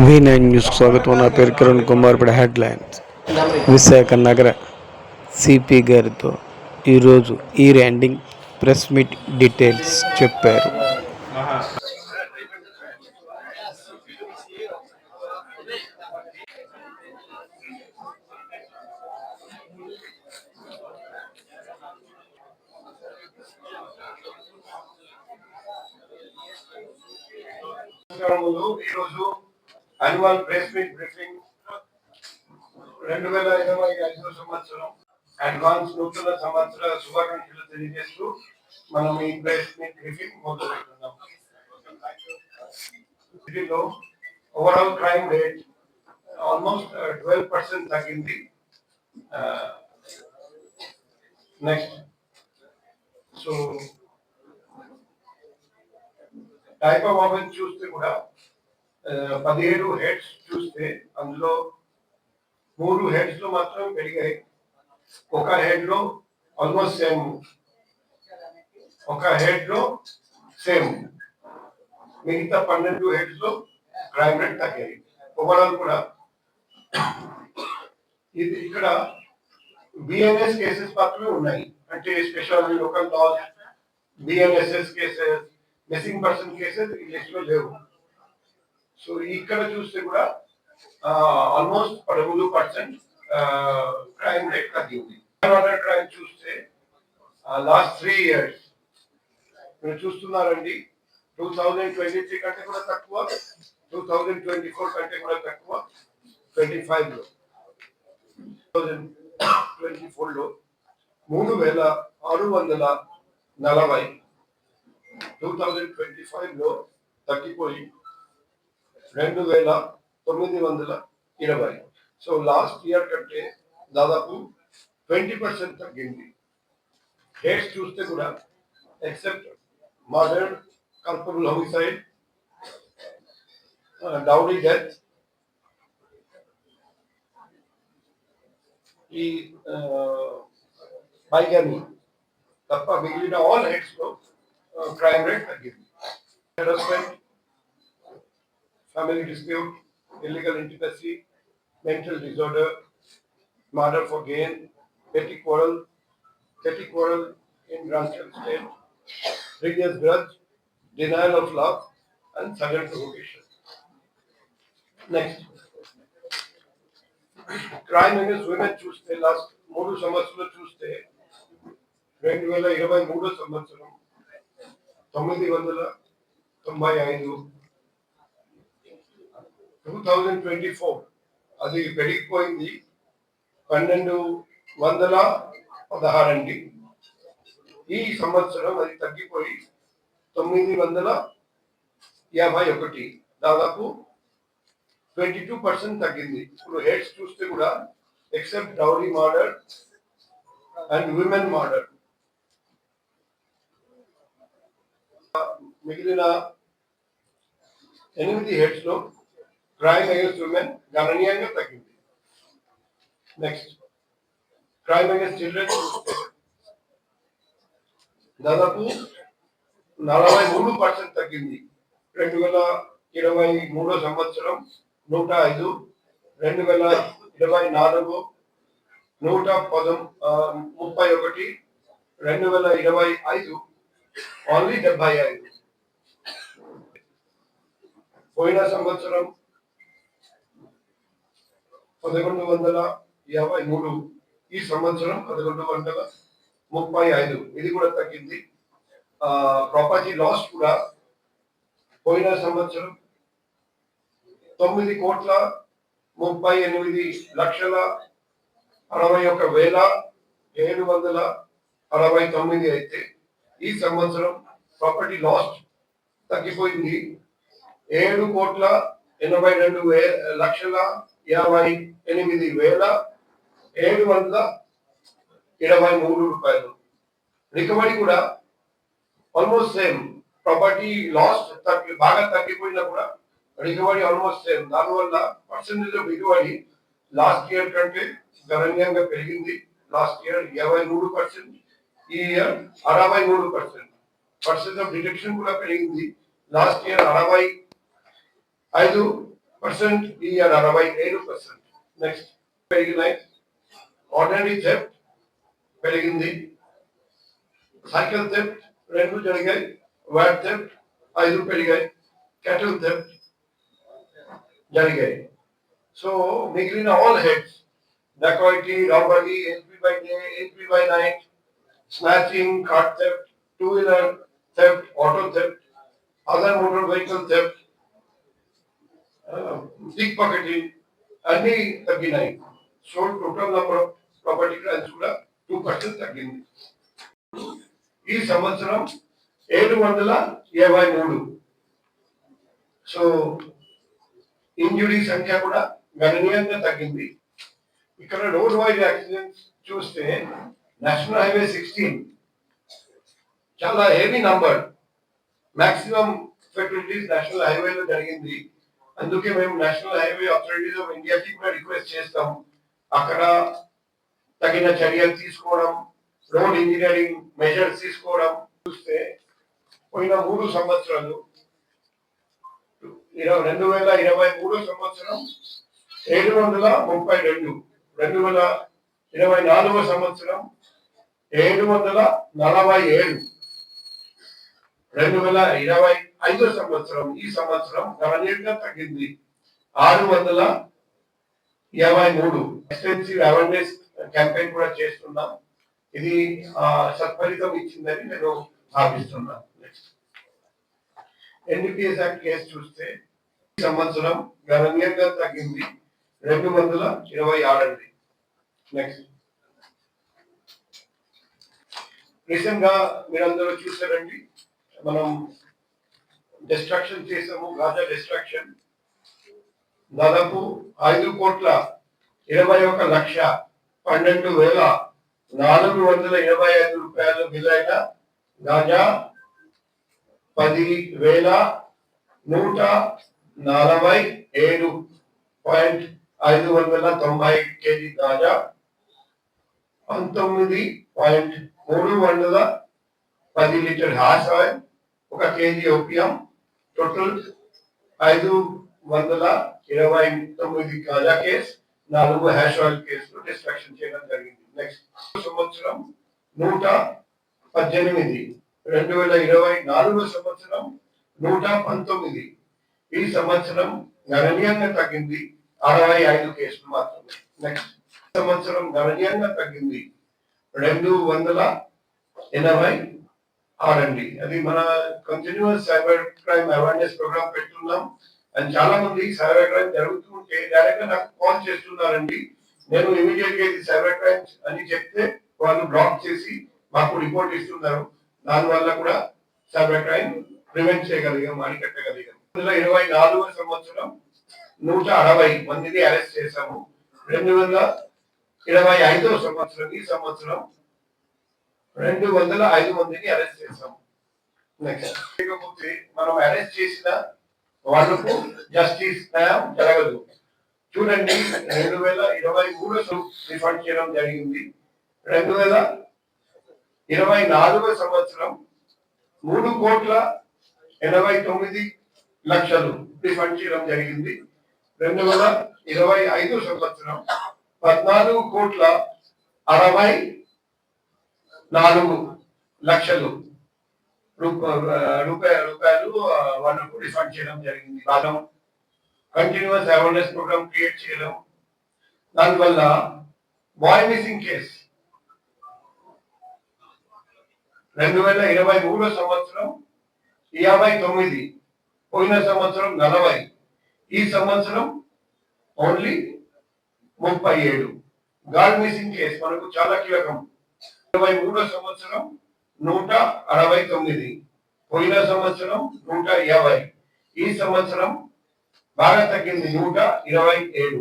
V9 news స్వాగతం. నా పేరు కిరణ్ కుమార్. ఇప్పుడు హెడ్లైన్స్. విశాఖ నగర సిపి గారితో ఈరోజు year ending press meet details చెప్పారు. ఈరోజు యాన్యువల్ ప్రెస్ మీట్ బ్రీఫింగ్ 2025 సంవత్సరం అడ్వాన్స్ నూతన సంవత్సర శుభాకాంక్షలు తెలియజేస్తూ మనం ఈ ప్రెస్ మీట్ బ్రీఫింగ్ మొదలు పెడుతున్నాం. సిటీలో ఓవరాల్ క్రైమ్ రేట్ ఆల్మోస్ట్ 12% తగ్గింది. Next so type of offence చూస్తే కూడా 17 హెడ్స్ చూస్తే అందులో 3 హెడ్స్ లో మాత్రం పెరిగాయి. ఒక హెడ్ లో ఆల్మోస్ట్ సేమ్, ఒక హెడ్ లో సేమ్, మిగతా 12 హెడ్స్ లో క్రైమ్ రేట్ తగ్గాయి. ఓవరాల్ కూడా ఇది ఇక్కడ బిఎన్ఎస్ కేసెస్ మాత్రమే ఉన్నాయి. అంటే special local loss, BNSS cases, missing person cases ఈ లిస్ట్ లో లేవు. సో ఇక్కడ చూస్తే కూడా ఆల్మోస్ట్ 13% క్రైమ్ రేట్ తగ్గింది. క్రైమ్ చూస్తే లాస్ట్ 3 years మీరు చూస్తున్నారండి. 2023 కంటే కూడా తక్కువ, 2024 కంటే కూడా తక్కువ, 25 లో 2024 లో 3640, 2025 లో తగ్గిపోయి 2920. సో లాస్ట్ ఇయర్ కంటే దాదాపు 20% తగ్గింది. కేసు చూస్తే కూడా except murder, culpable homicide, dowry death, ఈ బైగనీ తప్ప మిగిలిన ఆల్ హెడ్స్ లో క్రైమ్ రేట్ తగ్గింది. Harassment, family dispute, illegal intimacy, mental disorder, murder for gain, petty quarrel in drunken state, previous grudge, denial of love, and sudden provocation. Next, crime against women చూస్తే last 3 సంవత్సరాలు చూస్తే 2023 సంవత్సరం 995, 2024 అది పెరిగిపోయింది 1216. ఈ సంవత్సరం అది తగ్గిపోయి 951, దాదాపు 22% తగ్గింది. ఇప్పుడు హెడ్స్ చూస్తే కూడా except dowry murder and women murder, మిగిలిన 8 హెడ్స్ లో క్రైమ్ అగేన్స్ట్ విమెన్ గణనీయంగా తగ్గింది. నెక్స్ట్, క్రైమ్ అగేన్స్ట్ చిల్డ్రన్ దాదాపు 43% తగ్గింది. 2023 సంవత్సరం 105, 2024 131, 2025 ఓన్లీ 75. పోయిన సంవత్సరం 1153, ఈ సంవత్సరం 1135, ఇది కూడా తగ్గింది. ప్రాపర్టీ లాస్ కూడా పోయిన సంవత్సరం 9,38,61,769 అయితే ఈ సంవత్సరం ప్రాపర్టీ లాస్ తగ్గిపోయింది 7,82,58,723 రికవరీ కూడా ఆల్మోస్ట్ సేమ్. ప్రాపర్టీ లాస్ బాగా తగ్గిపోయినా కూడా రికవరీ ఆల్మోస్ట్ సేమ్. దానివల్ల percentage of recovery last year కంటే గణనీయంగా పెరిగింది. లాస్ట్ ఇయర్ 23%, ఈ ఇయర్ 63%. పర్సెంట్ ఆఫ్ డిటెక్షన్ కూడా పెరిగింది. లాస్ట్ ఇయర్ 65%, ఈ ఇయర్ 67%. నెక్స్ట్ పెరిగినాయి. ఆర్డినరీ థెఫ్ట్ పెరిగింది. సైకిల్ థెఫ్ట్ 2 జరిగాయి. వ్యాట్ థెఫ్ట్ 5 పెరిగాయి. క్యాటిల్ థెఫ్ట్ జరిగాయి. సో మిగిలిన all heads dacoity, robbery, HP by day, HP by night, snatching, car theft, two-wheeler theft, auto theft, other motor vehicle theft, pickpocketing, అన్ని తగ్గినాయి. So total number of property crimes కూడా 2% తగ్గింది. ఈ సంవత్సరం 773. So injury సంఖ్య కూడా గణనీయంగా తగ్గింది. ఇక్కడ రోడ్ వైడ్ యాక్సిడెంట్స్ చూస్తే నేషనల్ హైవే 16 చాలా హెవీ నంబర్, మాక్సిమం ఫెటలిటీస్ నేషనల్ హైవేలో జరిగింది. అందుకే మేము నేషనల్ హైవే అథారిటీస్ ఆఫ్ ఇండియాకి కూడా రిక్వెస్ట్ చేస్తాం, అక్కడ తగిన చర్యలు తీసుకోవడం, రోడ్ ఇంజనీరింగ్ మెజర్స్ తీసుకోవడం. చూస్తే పోయిన 3 సంవత్సరాలు 2023 సంవత్సరం 732, 2024 సంవత్సరం 747, 2025 సంవత్సరం ఈ సంవత్సరం గణనీయంగా తగ్గింది 623. ఎక్స్టెన్సివ్ అవేర్నెస్ క్యాంపెయిన్ కూడా చేస్తున్నాం. ఇది సత్ఫలితం ఇచ్చిందని నేను భావిస్తున్నాను. నెక్స్ట్ ఎన్డీపీఎస్ యాక్ట్ కేసు చూస్తే ఈ సంవత్సరం గణనీయంగా తగ్గింది 226. నెక్స్ట్ రీసెంట్ గా మీరందరూ చూసారండి, మనం డిస్ట్రక్షన్ చేసాము. గాజా డిస్ట్రక్షన్ దాదాపు 5,12,12,425 రూపాయలు విలువైన Gaza 10,147.590 KG Gaza, 19.310 litre hash oil, 1 KG opium, total 529 Gaza case, 4 hash oil కేసులు డిస్ట్రక్షన్ చేయడం జరిగింది. నెక్స్ట్ సంవత్సరం 118, 2024 సంవత్సరం 119. ఈ సంవత్సరం గణనీయంగా తగ్గింది 65 కేసులు మాత్రమే. నెక్స్ట్ సంవత్సరం గణనీయంగా తగ్గింది 286 అండి. అది మన continuous cyber crime awareness program పెట్టున్నాం. అండ్ చాలా మంది సైబర్ క్రైమ్ జరుగుతూ ఉంటే డైరెక్ట్ గా నాకు కాల్ చేస్తున్నారండి. నేను ఇమీడియట్ గా ఇది సైబర్ క్రైమ్స్ అని చెప్తే వాళ్ళు బ్లాక్ చేసి మాకు రిపోర్ట్ ఇస్తున్నారు. దానివల్ల కూడా సైబర్ క్రైమ్ ప్రివెంట్ చేయగలిగాం, అరికట్టగలిగాం. 2024 సంవత్సరం 160 మందిని అరెస్ట్ చేశాము. 2025 సంవత్సరం ఈ సంవత్సరం 205 మందిని అరెస్ట్ చేశాము. నెక్స్ట్ లేకపోతే మనం అరెస్ట్ చేసిన వాళ్ళకు జస్టిస్ న్యాయం జరగదు. చూడండి, 2023 రిఫండ్ చేయడం జరిగింది. 2024 సంవత్సరం 3,89,00,000 రిఫండ్ చేయడం జరిగింది. 2025 సంవత్సరం 14,64,00,000 రూపాయలు వాళ్ళకు రిఫండ్ చేయడం జరిగింది. భాగం కంటిన్యూస్ అవేర్నెస్ ప్రోగ్రామ్ క్రియేట్ చేయడం. దానివల్ల బాయ్ మిస్సింగ్ కేస్ 2023 సంవత్సరం 59, పోయిన సంవత్సరం 40, ఈ సంవత్సరం ఓన్లీ 37. గార్డ్ మిస్సింగ్ కేసు మనకు చాలా కీలకం. 23 సంవత్సరం 169, పోయిన సంవత్సరం 150, ఈ సంవత్సరం బాగా తగ్గింది 127.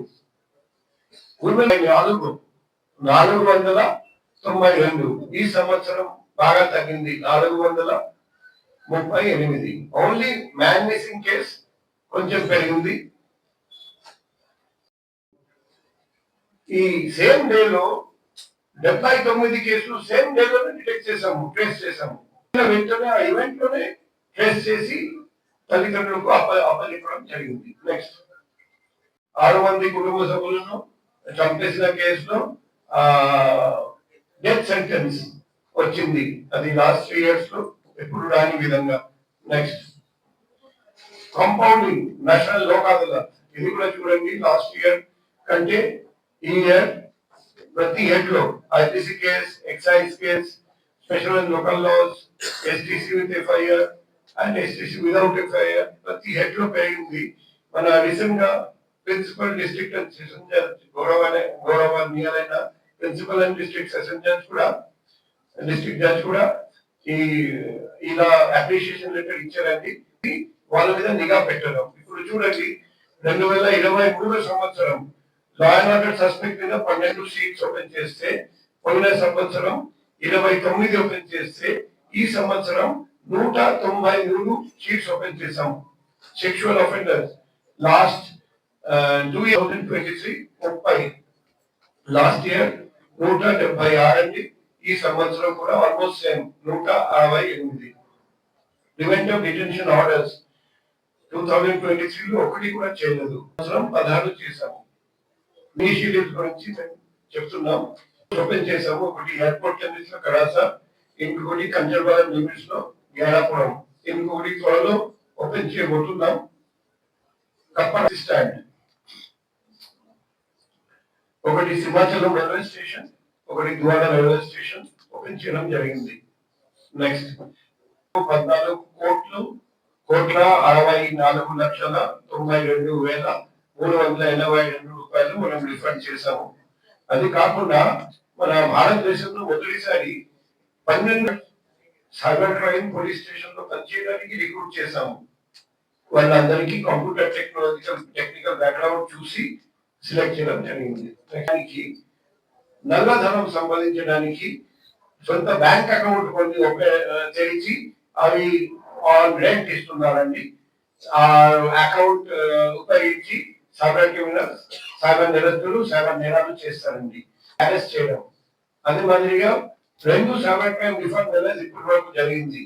492, ఈ సంవత్సరం బాగా తగ్గింది 438. ఓన్లీ మ్యాన్ మిస్సింగ్ కేస్ కొంచెం పెరిగింది. ఈ సేమ్ డేలో 79 కేసులు సేమ్ డేలోనే డిటెక్ట్ చేసాము, ట్రేస్ చేసాము. వెంటనే ఆ ఈవెంట్ లోనే ట్రేస్ చేసి తల్లిదండ్రులకు అప్పచెప్పడం జరిగింది. నెక్స్ట్ 6 మంది కుటుంబ సభ్యులను చంపేసిన కేసులో డెత్ సెంటెన్స్ వచ్చింది. అది లాస్ట్ 3 years లో ఎప్పుడు రాని విధంగా. Next compounding national Lok Adalat, ఇది కూడా చూడండి లాస్ట్ ఇయర్ కంటే ఈ ఇయర్ ప్రతి హెడ్ లో IPC case, excise case, special and local laws, STC with FIR and STC without FIR ప్రతి హెడ్ లో పెరిగింది. మన రీసెంట్ గా principal district and session judge గౌరవనీయులైన principal and district session judge కూడా డిస్ట్రిక్ట్ జడ్జ్ కూడా ఈ ఇలా అప్రిషియేషన్ లెటర్ ఇచ్చారండి. వాళ్ళ మీద నిఘా పెట్టడం. ఇప్పుడు చూడండి 2023 సంవత్సరం లా అండ్ ఆర్డర్ సస్పెక్ట్ మీద 12 సీట్స్ ఓపెన్ చేస్తే, పోయిన సంవత్సరం 29 ఓపెన్ చేస్తే, ఈ సంవత్సరం 193 సీట్స్ ఓపెన్ చేశాం. Sexual offenders last 2023 30, last year 176 అండి. ఈ సంవత్సరం కూడా almost same 168. Preventive detention orders 2023 లో ఒకటి కూడా చేయలేదు. సంవత్సరం 16 చేశాము. ఇనిషియేటివ్స్ గురించి చెప్తున్నాం. ఓపెన్ చేసాము. ఒకటి ఎయిర్పోర్ట్ లిమిట్స్ లో కడాస, ఇంకొకటి కంజర్వాలం లిమిట్స్ లో గ్యారాపురం, ఇంకొకటి త్వరలో ఓపెన్ చేయబోతున్నాం కప్పటి స్టాండ్. ఒకటి సింహాచలం రైల్వే స్టేషన్, ఒకటి దువాడ రైల్వే స్టేషన్ ఓపెన్ చేయడం జరిగింది. నెక్స్ట్ 14 కోట్ల 64,92,382 రూపాయలు మనం రిఫండ్ చేశాము. అది కాకుండా మన భారతదేశంలో మొదటిసారి 12 సైబర్ క్రైమ్ పోలీస్ స్టేషన్ లో పనిచేయడానికి రిక్రూట్ చేశాము. వాళ్ళందరికీ కంప్యూటర్ టెక్నికల్ బ్యాక్గ్రౌండ్ చూసి సెలెక్ట్ చేయడం జరిగింది. నల్లధనం సంపాదించడానికి సొంత బ్యాంక్ అకౌంట్ కొన్ని తెరిచి అవి ఆన్ రెంట్ ఇస్తున్నారండి. ఆ అకౌంట్ ఉపయోగించి సైబర్ క్రిమినల్స్, సైబర్ నేరస్తులు సైబర్ నేరాలు చేస్తారండి. అరెస్ట్ చేయడం. అదే మాదిరిగా 2 సైబర్ క్రైమ్ రిఫండ్ అనేది ఇప్పటి వరకు జరిగింది.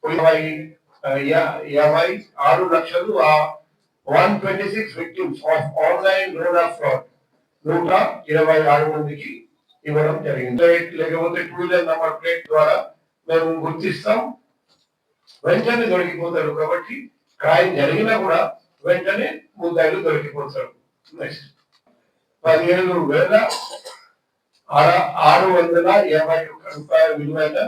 56 లక్షలు 126 victims of online loan of fraud 126 మందికి ఇవ్వడం జరిగింది. లేకపోతే 2 వీలర్ నంబర్ ప్లేట్ ద్వారా మేము గుర్తిస్తాం, వెంటనే దొరికిపోతారు. కాబట్టి క్రైమ్ జరిగినా కూడా వెంటనే ముద్దాయిలు దొరికిపోతారు. నెక్స్ట్ 17,681 రూపాయల విలువైన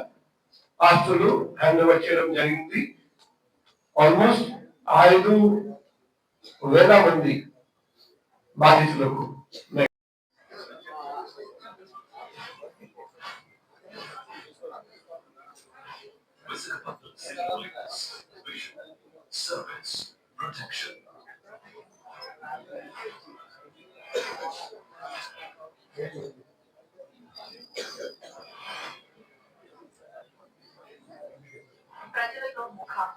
ఆస్తులు హ్యాండ్ ఓవర్ చేయడం జరిగింది. ఆల్మోస్ట్ 5,000 మంది బాధితులకు. Service protection. ప్రజలలో ముఖం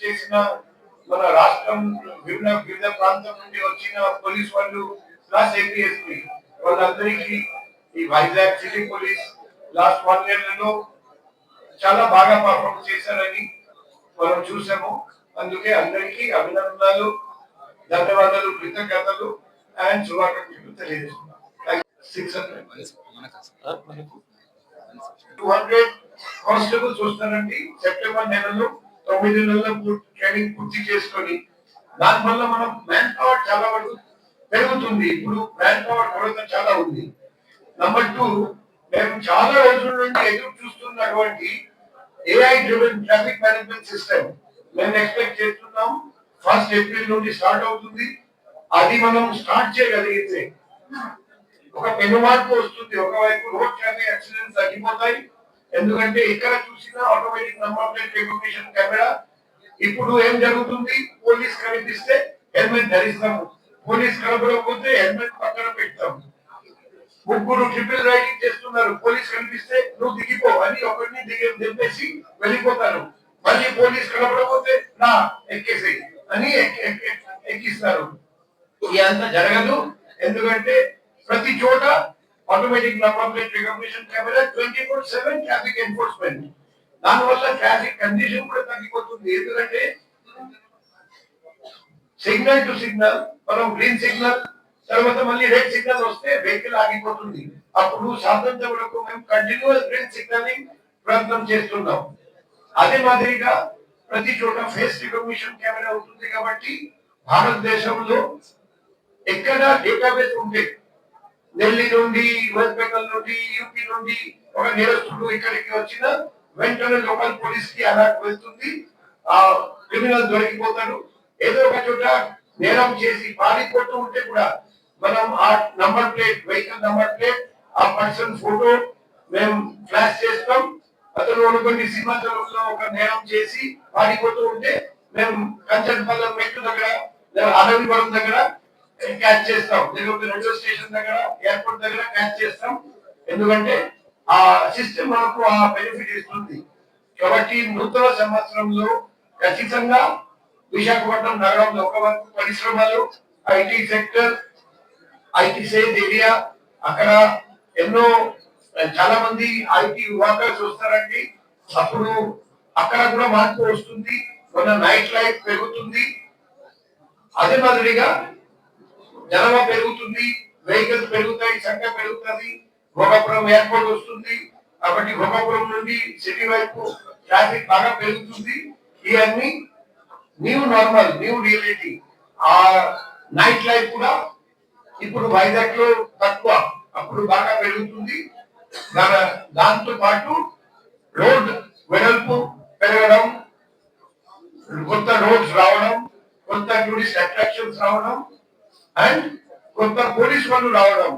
చేసిన మన రాష్ట్రం వివిధ ప్రాంతం నుండి వచ్చిన పోలీస్ వాళ్ళు ప్లస్ ఏపీఎస్పీ వాళ్ళందరికీ ఈ Vizag city police last 1 year లో చాలా బాగా పర్ఫార్మ్ చేశారని మనం చూసాము. అందుకే అందరికీ అభినందనలు, ధన్యవాదాలు, కృతజ్ఞతలు అండ్ శుభాకాంక్షలు తెలియజేస్తున్నాం. 200 కానిస్టేబుల్స్ వస్తారండి సెప్టెంబర్ నెలలో. 9 నెలల ట్రైనింగ్ పూర్తి చేసుకొని దానివల్ల మనం మ్యాన్ పవర్ చాలా వరకు పెరుగుతుంది. ఇప్పుడు మ్యాన్ పవర్ కొరత చాలా ఉంది. నంబర్ 2, మేము చాలా రోజుల నుండి ఎదురు చూస్తున్నటువంటి AI driven traffic management system మేము ఎక్స్పెక్ట్ చేస్తున్నాం. 1st April నుండి స్టార్ట్ అవుతుంది. అది మనం స్టార్ట్ చేయగలిగితే ఒక పెను మార్పు వస్తుంది. ఒకవైపు రోడ్ ట్రాఫిక్ యాక్సిడెంట్స్ తగ్గిపోతాయి, ఎందుకంటే ఇక్కడ చూసిన automatic number plate recognition camera. ఇప్పుడు ఏం జరుగుతుంది, పోలీస్ కనిపిస్తే హెల్మెట్ ధరిస్తాము, పోలీస్ కనపడకపోతే హెల్మెట్ పక్కన పెడతాము. ముగ్గురు ట్రిపుల్ రైడింగ్ చేస్తున్నారు, పోలీస్ కనిపిస్తే నువ్వు దిగిపో అని ఒకరిని దింపేసి వెళ్ళిపోతారు. మళ్ళీ పోలీస్ కనపడకపోతే నా ఎక్కేసి అని ఎక్కిస్తారు. ఇదంతా జరగదు, ఎందుకంటే ప్రతి చోట automatic number plate recognition camera 24/7 traffic enforcement. దానివల్ల ట్రాఫిక్ కండిషన్ కూడా తగ్గిపోతుంది. ఎందుకంటే సిగ్నల్ టు సిగ్నల్, మనం గ్రీన్ సిగ్నల్ తర్వాత మళ్ళీ రెడ్ సిగ్నల్ వస్తే వెహికల్ ఆగిపోతుంది. అప్పుడు సాధ్యంత వరకు మేము కంటిన్యూస్ గ్రీన్ సిగ్నలింగ్ ప్రయత్నం చేస్తున్నాం. అదే మాదిరిగా ప్రతి చోట ఫేస్ రికగ్నిషన్ కెమెరా ఉంటుంది కాబట్టి భారతదేశంలో ఎక్కడ డేటాబేస్ ఉంటే ఢిల్లీ నుండి, వెస్ట్ బెంగాల్ నుండి, యూపీ నుండి ఒక నేరస్తుడు ఇక్కడికి వచ్చిన వెంటనే లోకల్ పోలీస్ కి అలర్ట్ వెళ్తుంది. ఆ క్రిమినల్ దొరికిపోతాడు. ఏదో ఒక చోట నేరం చేసి పారిపోతూ ఉంటే కూడా మనం ఆ number plate, vehicle number plate, ఆ పర్సన్ ఫోటో మేము ఫ్లాష్ చేస్తాం. అతను అనుకోండి సింహాచలంలో ఒక నేరం చేసి పారిపోతూ ఉంటే మేము కంచన్పల్లం మెట్టు దగ్గర, అడవిపురం దగ్గర క్యాచ్ చేస్తాం, లేకపోతే రైల్వే స్టేషన్ దగ్గర, ఎయిర్పోర్ట్ దగ్గర క్యాచ్ చేస్తాం. ఎందుకంటే ఆ సిస్టమ్ మనకు ఆ బెనిఫిట్ ఇస్తుంది. కాబట్టి నూతన సంవత్సరంలో ఖచ్చితంగా విశాఖపట్నం నగరంలో ఒక పరిశ్రమలు, IT sector, IT safe area, అక్కడ ఎన్నో చాలా మంది ఐటీ వర్కర్స్ వస్తారండి. అప్పుడు అక్కడ కూడా మార్పు వస్తుంది, మన నైట్ లైఫ్ పెరుగుతుంది. అదే మాదిరిగా జనాభా పెరుగుతుంది, వెహికల్స్ పెరుగుతాయి, సంఖ్య పెరుగుతుంది. భోగాపురం ఎయిర్పోర్ట్ వస్తుంది కాబట్టి భోగాపురం నుండి సిటీ వైపు ట్రాఫిక్ బాగా పెరుగుతుంది. ఇవన్నీ న్యూ నార్మల్, న్యూ రియాలిటీ. ఆ నైట్ లైఫ్ కూడా ఇప్పుడు వైజాగ్ లో తక్కువ, అప్పుడు బాగా పెరుగుతుంది. దాంతో పాటు రోడ్ వెడల్పు పెరగడం, కొత్త రోడ్స్ రావడం, కొత్త టూరిస్ట్ అట్రాక్షన్స్ రావడం అండ్ కొత్త పోలీస్ వాళ్ళు రావడం.